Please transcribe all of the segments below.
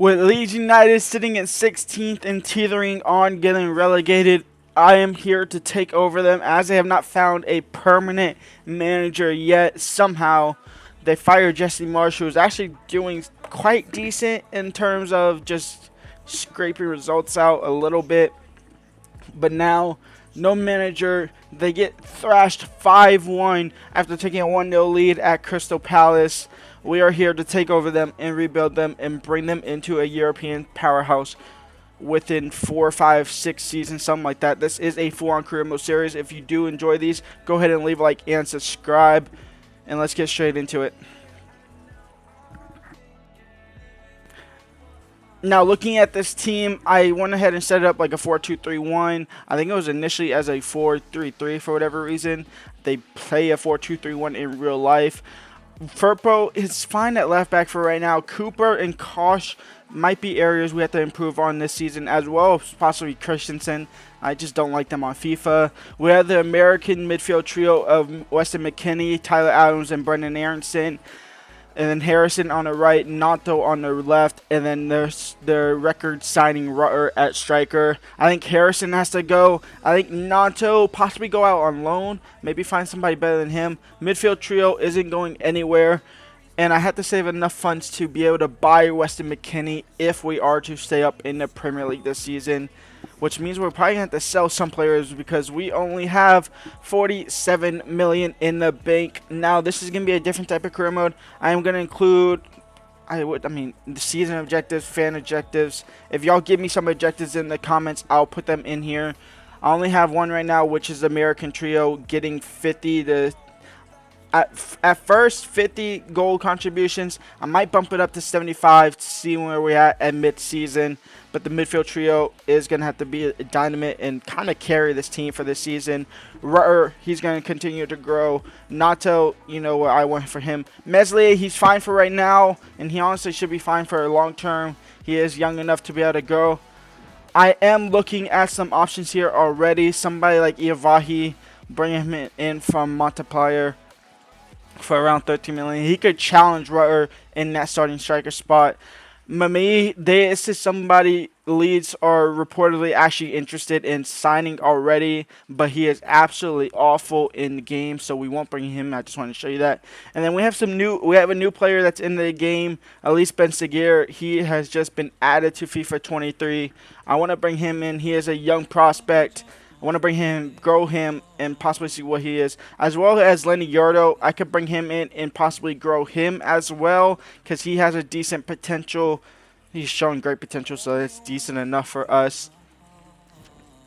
With Leeds United sitting at 16th and teetering on getting relegated, I am here to take over them as they have not found a permanent manager yet. Somehow, they fired Jesse Marsh, who is actually doing quite decent in terms of just scraping results out a little bit. But now, no manager. They get thrashed 5-1 after taking a 1-0 lead at Crystal Palace. We are here to take over them and rebuild them and bring them into a European powerhouse within 4, 5, 6 seasons, something like that. This is a full-on career mode series. If you do enjoy these, go ahead and leave a like and subscribe. And let's get straight into it. Now, looking at this team, I went ahead and set it up like a 4-2-3-1. I think it was initially as a 4-3-3 for whatever reason. They play a 4-2-3-1 in real life. Firpo is fine at left back for right now. Cooper and Kosh might be areas we have to improve on this season, as well as possibly Christensen. I just don't like them on FIFA. We have the American midfield trio of Weston McKennie, Tyler Adams, and Brendan Aronson. And then Harrison on the right, Nato on the left, and then there's their record signing Rutter at striker. I think Harrison has to go. I think Nato possibly go out on loan, maybe find somebody better than him. Midfield trio isn't going anywhere, and I had to save enough funds to be able to buy Weston McKennie if we are to stay up in the Premier League this season, which means we're probably going to have to sell some players because we only have 47 million in the bank. Now, this is going to be a different type of career mode. I am going to include, the season objectives, fan objectives. If y'all give me some objectives in the comments, I'll put them in here. I only have one right now, which is American Trio, getting 50 to... At first, 50 goal contributions. I might bump it up to 75 to see where we're at mid-season. But the midfield trio is going to have to be a dynamite and kind of carry this team for this season. Rutter, he's going to continue to grow. Nato, you know what I want for him. Meslier, he's fine for right now. And he honestly should be fine for a long term. He is young enough to be able to grow. I am looking at some options here already. Somebody like Iavahi, bring him in from Montpellier for around 13 million. He could challenge Rutter in that starting striker spot. Mami, this is somebody Leeds are reportedly actually interested in signing already, but he is absolutely awful in the game, so we won't bring him. I just want to show you that. And then we have a new player that's in the game, Elise Ben Seguir. He has just been added to FIFA 23. I want to bring him in. He is a young prospect. I want to bring him, grow him, and possibly see what he is. As well as Lenny Yardo, I could bring him in and possibly grow him as well because he has a decent potential. He's showing great potential, so it's decent enough for us.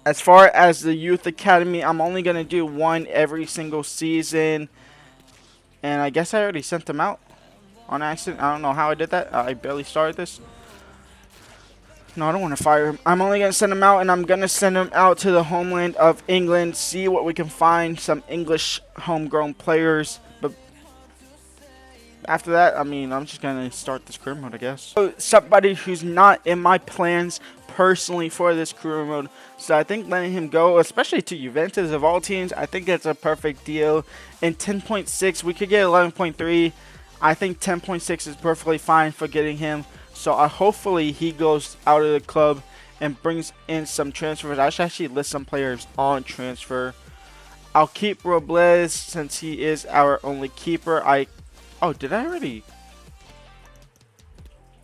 As far as the Youth Academy, I'm only going to do one every single season. And I guess I already sent them out on accident. I don't know how I did that. I barely started this. No, I don't want to fire him. I'm only going to send him out, and I'm going to send him out to the homeland of England, see what we can find, some English homegrown players. But after that, I'm just going to start this career mode, I guess. So, somebody who's not in my plans personally for this career mode. So I think letting him go, especially to Juventus of all teams, I think it's a perfect deal. In 10.6, we could get 11.3. I think 10.6 is perfectly fine for getting him. So hopefully he goes out of the club and brings in some transfers. I should actually list some players on transfer. I'll keep Robles since he is our only keeper. Did I already?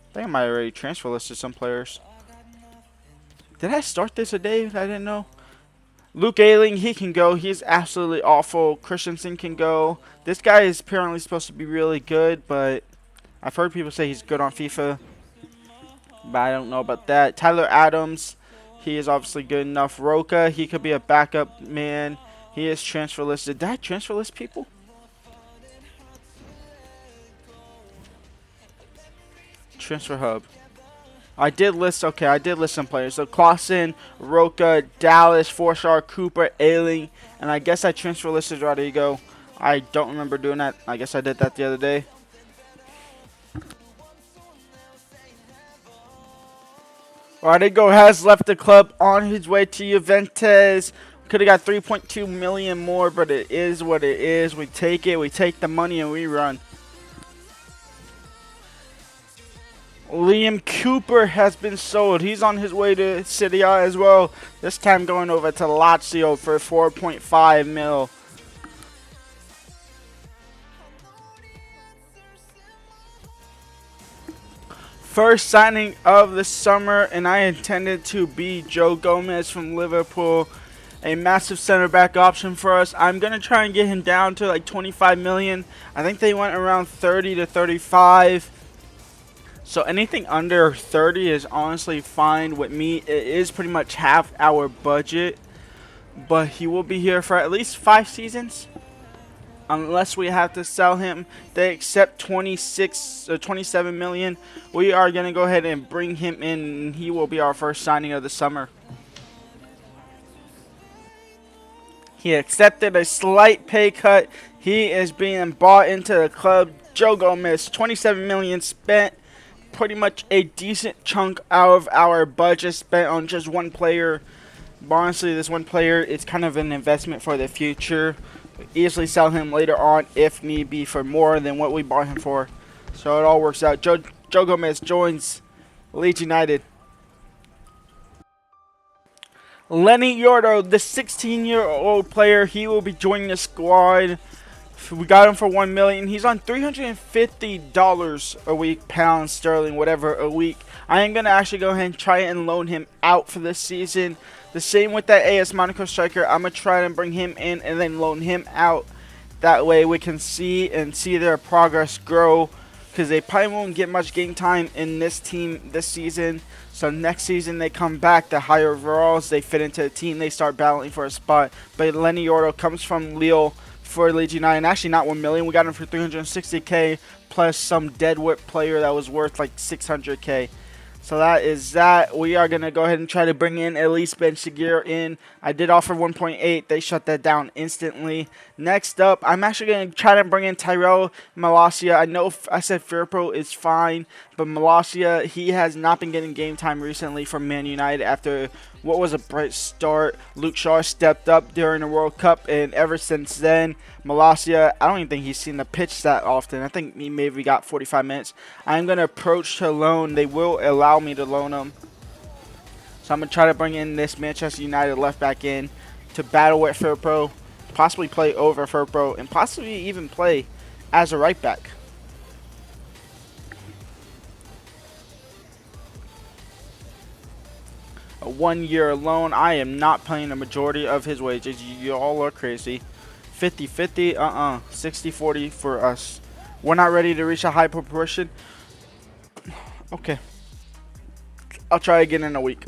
I think I might have already transfer listed some players. Did I start this a day? I didn't know. Luke Ayling, he can go. He's absolutely awful. Christensen can go. This guy is apparently supposed to be really good, but I've heard people say he's good on FIFA. But I don't know about that. Tyler Adams, he is obviously good enough. Roca, he could be a backup man. He is transfer listed. Did I transfer list people? Transfer hub. I did list some players. So Clausen, Roca, Dallas, 4-star, Cooper, Ayling, and I guess I transfer listed Rodrigo. I don't remember doing that. I guess I did that the other day. Rodrigo has left the club on his way to Juventus. Could have got 3.2 million more, but it is what it is. We take it. We take the money and we run. Liam Cooper has been sold. He's on his way to City A as well. This time going over to Lazio for 4.5 mil. First signing of the summer, and I intended to be Joe Gomez from Liverpool. A massive center back option for us. I'm going to try and get him down to like 25 million. I think they went around 30 to 35. So anything under 30 is honestly fine with me. It is pretty much half our budget. But he will be here for at least 5 seasons. Unless we have to sell him. They accept 26 or 27 million. We are going to go ahead and bring him in. He will be our first signing of the summer. He accepted a slight pay cut. He is being bought into the club. Joe Gomez, 27 million spent. Pretty much a decent chunk out of our budget spent on just one player. But honestly, this one player is kind of an investment for the future. Easily sell him later on if need be for more than what we bought him for. So it all works out. Joe Gomez joins Leeds United. Lenny Yordo, the 16-year-old player, he will be joining the squad. We got him for $1 million. He's on $350 a week, pounds sterling, whatever a week. I am gonna actually go ahead and try and loan him out for this season. The same with that AS Monaco striker. I'm gonna try and bring him in and then loan him out. That way we can see their progress grow, because they probably won't get much game time in this team this season. So next season they come back, the higher overalls, they fit into the team, they start battling for a spot. But Lenny Yordo comes from Lille for Leeds United. Actually not 1 million. We got him for 360k plus some deadwood player that was worth like 600k. So that is that. We are going to go ahead and try to bring in Elise Ben-Shigir in. I did offer 1.8. They shut that down instantly. Next up, I'm actually going to try to bring in Tyrell Malacia. I know I said Firpo is fine, but Malacia, he has not been getting game time recently from Man United after what was a bright start. Luke Shaw stepped up during the World Cup, and ever since then, Malacia, I don't even think he's seen the pitch that often. I think he maybe got 45 minutes. I'm going to approach to loan. They will allow me to loan him. So I'm going to try to bring in this Manchester United left back in to battle with Firpo, possibly play over Firpo, and possibly even play as a right back. A 1-year loan. I am not paying the majority of his wages. Y'all are crazy. 50-50, 60-40 for us. We're not ready to reach a high proportion. Okay. I'll try again in a week.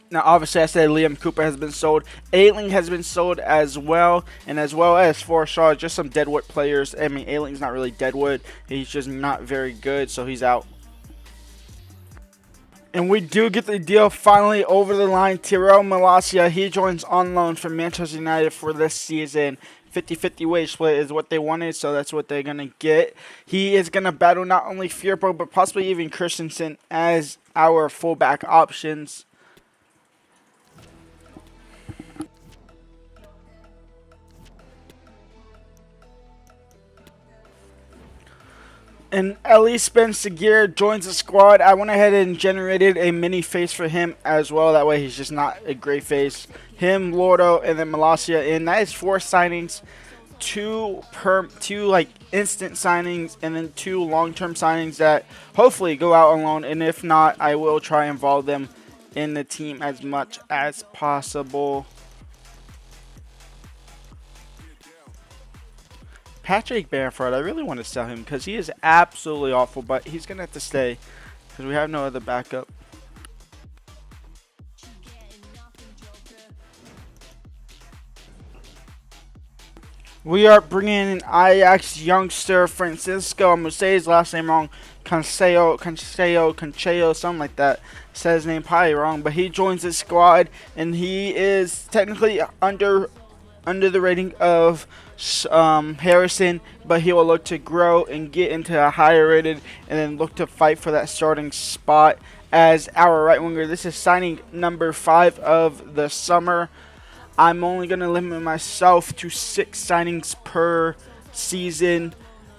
Now, obviously, I said Liam Cooper has been sold. Ailing has been sold as well. And as well as Forshaw, just some deadwood players. I mean, Ailing's not really deadwood. He's just not very good, so he's out. And we do get the deal finally over the line. Tyrell Malacia, he joins on loan from Manchester United for this season. 50-50 wage split is what they wanted, so that's what they're going to get. He is going to battle not only Firpo, but possibly even Christensen as our fullback options. And Elise Ben-Shigir joins the squad. I went ahead and generated a mini face for him as well. That way he's just not a great face. Him, Lordo, and then Malacia in. That is 4 signings. 2 like instant signings, and then 2 long-term signings that hopefully go out on loan. And if not, I will try and involve them in the team as much as possible. Patrick Bamford, I really want to sell him because he is absolutely awful, but he's going to have to stay because we have no other backup. We are bringing in Ajax youngster Francisco, I'm going to say his last name wrong, Cancelo, something like that. Said his name probably wrong, but he joins the squad, and he is technically under the rating of Harrison, but he will look to grow and get into a higher rated and then look to fight for that starting spot as our right winger. This is signing number 5 of the summer. I'm only going to limit myself to 6 signings per season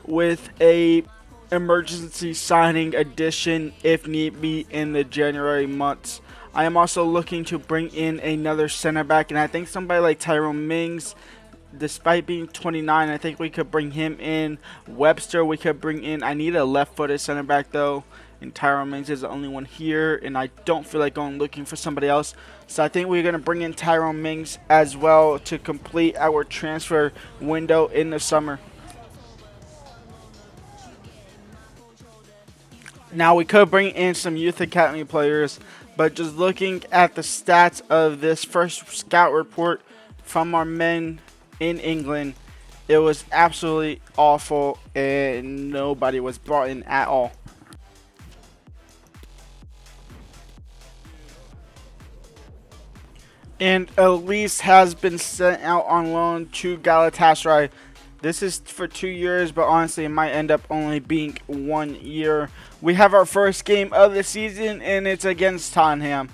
with a emergency signing addition if need be in the January months. I am also looking to bring in another center back, and I think somebody like Tyrone Mings, despite being 29, I think we could bring him in. Webster, we could bring in. I need a left-footed center back though, and Tyrone Mings is the only one here, and I don't feel like going looking for somebody else. So I think we're gonna bring in Tyrone Mings as well to complete our transfer window in the summer. Now we could bring in some youth academy players, but just looking at the stats of this first scout report from our men in England, it was absolutely awful and nobody was brought in at all. And Elise has been sent out on loan to Galatasaray. This is for 2 years, but honestly, it might end up only being 1 year. We have our first game of the season, and it's against Tottenham.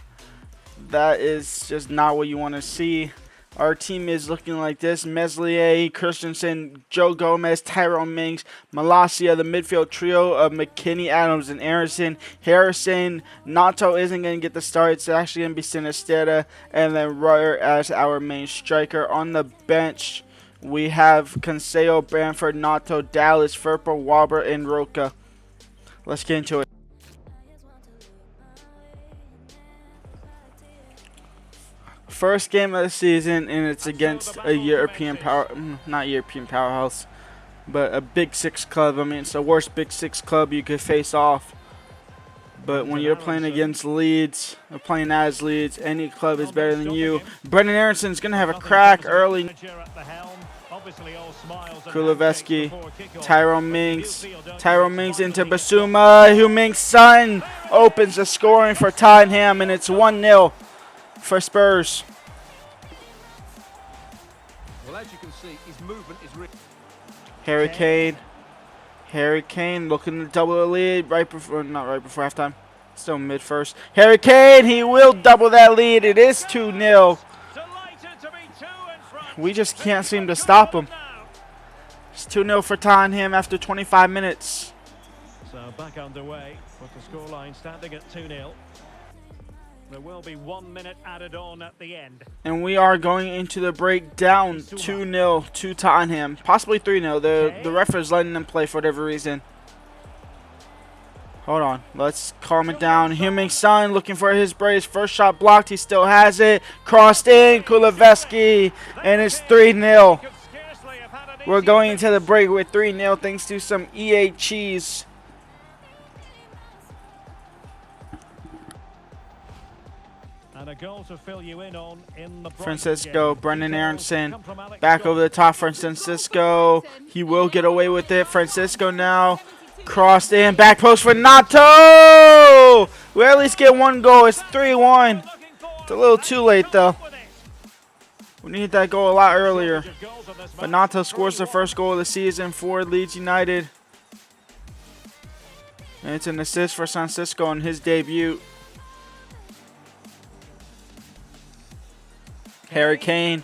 That is just not what you want to see. Our team is looking like this: Meslier, Christensen, Joe Gomez, Tyrone Mings, Malacia, the midfield trio of McKinney, Adams, and Aronson. Harrison, Nato isn't going to get the start. It's actually going to be Sinistera, and then Royer as our main striker. On the bench, we have Consejo, Bamford, Nato, Dallas, Ferper, Wabber, and Roca. Let's get into it. First game of the season, and it's against a European not European powerhouse, but a Big Six club. I mean, it's the worst Big Six club you could face off. But when you're playing against Leeds, or playing as Leeds, any club is better than you. Brendan Aronson's going to have a crack early. Kuleveski, Tyrone Mings into Basuma. Heung-min Son opens the scoring for Tottenham, and it's 1-0 for Spurs. Well, as you can see, his movement is really Harry Kane looking to double the lead not right before halftime. Still mid first. Harry Kane, he will double that lead. It is 2-0. We just can't seem to stop him. It's 2-0 for Tottenham after 25 minutes. So back underway with the scoreline standing at 2-0. There will be 1 minute added on at the end. And we are going into the break down 2-0 to Tottenham. Possibly 3-0. The ref is letting them play for whatever reason. Hold on. Let's calm it down. Heung-min Son looking for his brace. First shot blocked. He still has it. Crossed in. Kuleveski. And it's 3-0. We're going into the break with 3-0 thanks to some EA cheese. And a goal to fill you in on in the Francisco, Brendan Aronson, back over the top for Francisco. He will get away with it. Francisco now crossed in, back post for Nato. We at least get 1 goal. It's 3-1. It's a little too late though. We need that goal a lot earlier. But Nato scores the first goal of the season for Leeds United. And it's an assist for Francisco on his debut. Harry Kane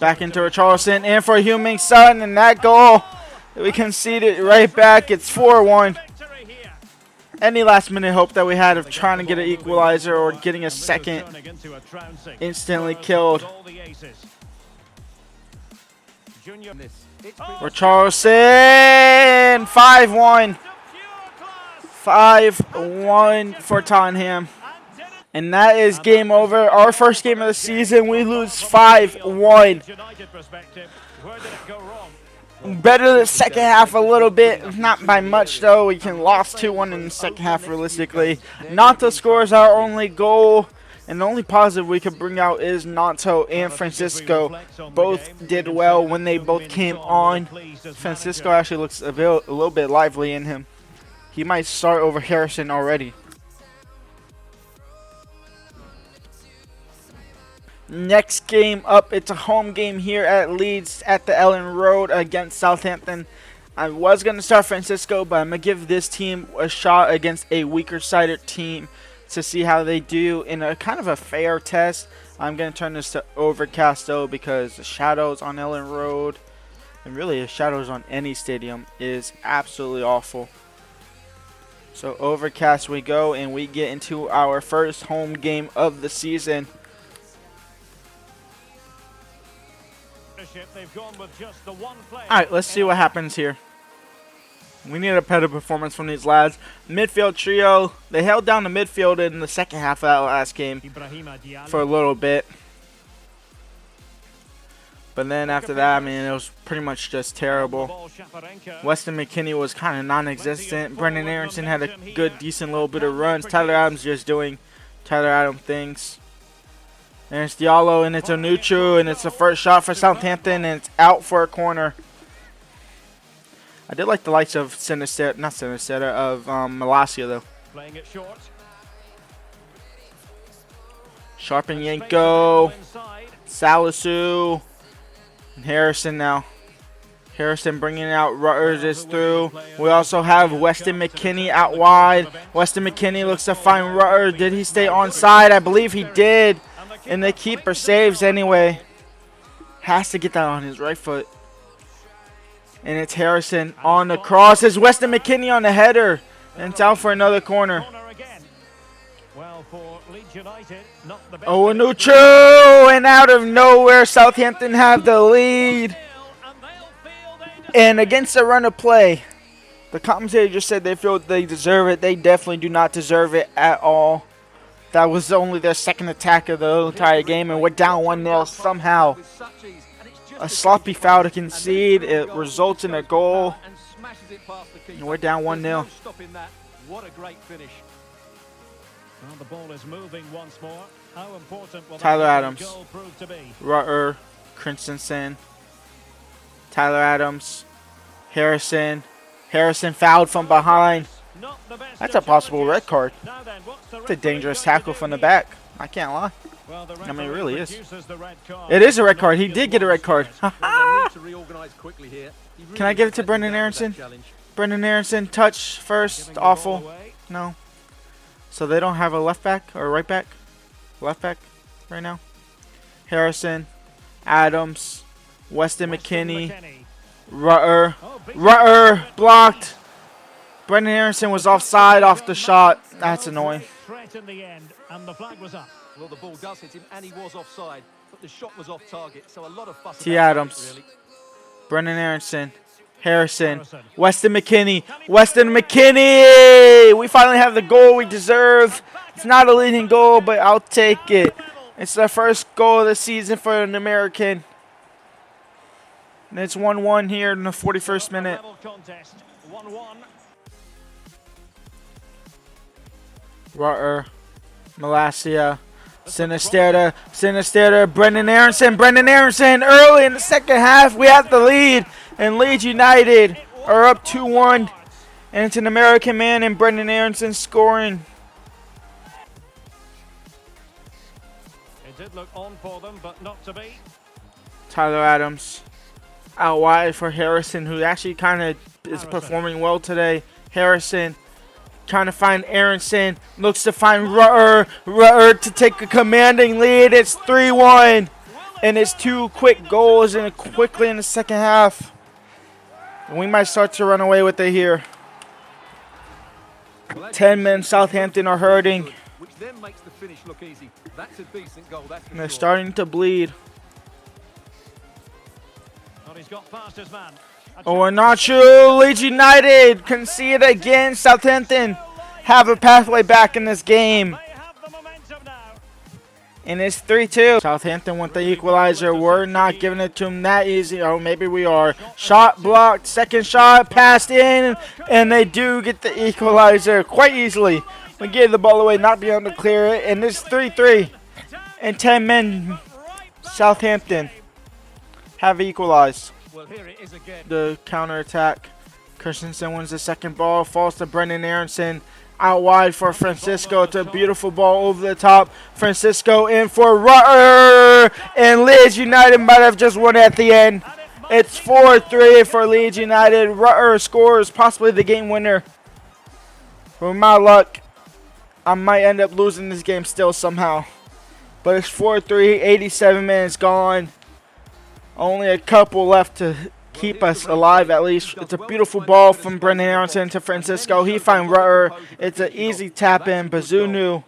back into Richarlison, and for Heung-min Son, and that goal, we conceded right back. It's 4-1. Any last minute hope that we had of trying to get an equalizer or getting a second instantly killed. Richarlison, 5-1. 5-1 for Tottenham. And that is game over. Our first game of the season, we lose 5-1. Better the second half a little bit, not by much though. We can lost 2-1 in the second half realistically. Nato scores our only goal, and the only positive we could bring out is Nato and Francisco. Both did well when they both came on. Francisco actually looks a little bit lively in him. He might start over Harrison already. Next game up, it's a home game here at Leeds at the Ellen Road against Southampton. I was going to start Francisco, but I'm going to give this team a shot against a weaker-sided team to see how they do in a kind of a fair test. I'm going to turn this to overcast though because the shadows on Ellen Road, And really, the shadows on any stadium is absolutely awful. So overcast we go, and we get into our first home game of the season. Alright, let's see what happens here. We need a better performance from these lads. Midfield trio, they held down the midfield in the second half of that last game for a little bit. But then after that, I mean, it was pretty much just terrible. Weston McKennie was kind of non-existent. Brendan Aronson had a good, decent little bit of runs. Tyler Adams just doing Tyler Adams things. And it's Diallo, and it's Onuchu, and it's the first shot for Southampton, and it's out for a corner. I did like the likes of Malacia though. Playing it short. Sharp and Yanko, Salisu, and Harrison now. Harrison bringing out Rutters is through. We also have Weston McKennie out wide. Weston McKennie looks to find Rutter. Did he stay onside? I believe he did. And the keeper saves anyway. Has to get that on his right foot. And it's Harrison on the cross. It's Weston McKennie on the header. And it's out for another corner. Oh, Onuchu! And out of nowhere, Southampton have the lead. And against the run of play, the commentator just said they feel they deserve it. They definitely do not deserve it at all. That was only their second attack of the entire game, and we're down 1-0 somehow. A sloppy foul to concede. It results in a goal. And we're down 1-0. What a great finish. Well, the ball is moving once more. How important will Tyler that Adams, goal prove to be? Rutter, Christensen, Tyler Adams, Harrison. Harrison fouled from behind. That's a possible red card. It's a dangerous tackle from the back. I can't lie. I mean, it really is. It is a red card. He did get a red card. Can I give it to Brendan Aronson? Brendan Aronson, touch first. Awful. No. So they don't have a left back or right back? Left back right now. Harrison, Adams, Weston McKennie, Rutter. Rutter blocked. Brendan Aronson was offside off the shot. That's annoying. Well, the ball does hit him, and he was offside, but the shot was off target, so a lot of fuss. T. Adams, really. Brendan Aronson, Harrison, Weston McKennie, Weston McKennie! We finally have the goal we deserve. It's not a leading goal, but I'll take it. It's the first goal of the season for an American. And it's 1-1 here in the 41st minute. Rutter, Malacia, Sinisterra, Brendan Aronson early in the second half. We have the lead, and Leeds United are up 2-1. And it's an American man and Brendan Aronson scoring. It did look on for them, but not to be. Tyler Adams out wide for Harrison, who actually kind of is performing well today. Harrison trying to find Aronson, looks to find Rutter to take a commanding lead. It's 3-1, and it's 2 quick goals and quickly in the second half. And we might start to run away with it here. 10 men Southampton are hurting. Which then makes the finish look easy. That's a decent goal, that's for and they're sure. starting to bleed. Well, he's got past his man. Onuchu, Leeds United concede again. Southampton have a pathway back in this game. And it's 3-2. Southampton with the equalizer. We're not giving it to them that easy. Oh, maybe we are. Shot blocked. Second shot passed in. And they do get the equalizer quite easily. We gave the ball away, not being able to clear it. And it's 3-3. And 10 men Southampton have equalized. Well, here it is again. The counter-attack. Christensen wins the second ball. Falls to Brendan Aronson. Out wide for Francisco. It's a beautiful ball over the top. Francisco in for Rutter. And Leeds United might have just won at the end. It's 4-3 for Leeds United. Rutter scores possibly the game winner. With my luck, I might end up losing this game still somehow. But it's 4-3. 87 minutes gone. Only a couple left to keep us alive at least. It's a beautiful ball from Brendan Aronson to Francisco. He finds Rutter. It's an easy tap in. Bazunu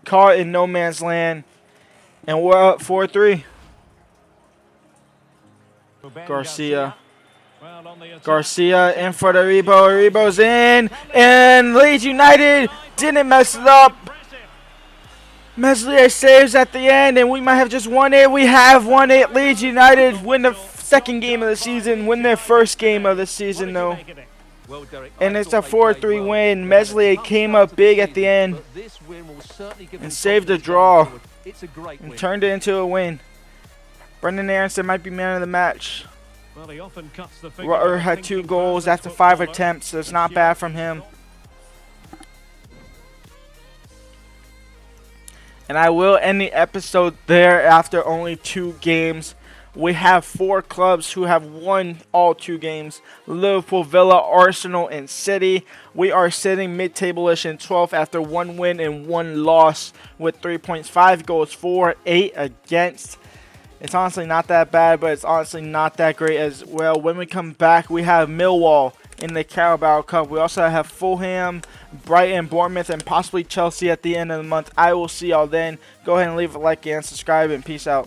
caught in no man's land. And we're up 4-3. Garcia. Garcia in for the Rebo. Rebo's in. And Leeds United didn't mess it up. Meslier saves at the end, and we might have just won it. We have won it. Leeds United win the second game of the season, win their first game of the season, though. And it's a 4-3 win. Meslier came up big at the end and saved the draw and turned it into a win. Brendan Aronson might be man of the match. Rutter had 2 goals after 5 attempts, so it's not bad from him. And I will end the episode there after only 2 games. We have 4 clubs who have won all 2 games. Liverpool, Villa, Arsenal, and City. We are sitting mid-table-ish in 12th after 1 win and 1 loss with 3 points, 5 goals for, 8 against. It's honestly not that bad, but it's honestly not that great as well. When we come back, we have Millwall in the Carabao Cup. We also have Fulham, Brighton, Bournemouth, and possibly Chelsea at the end of the month. I will see y'all then. Go ahead and leave a like and subscribe, and peace out.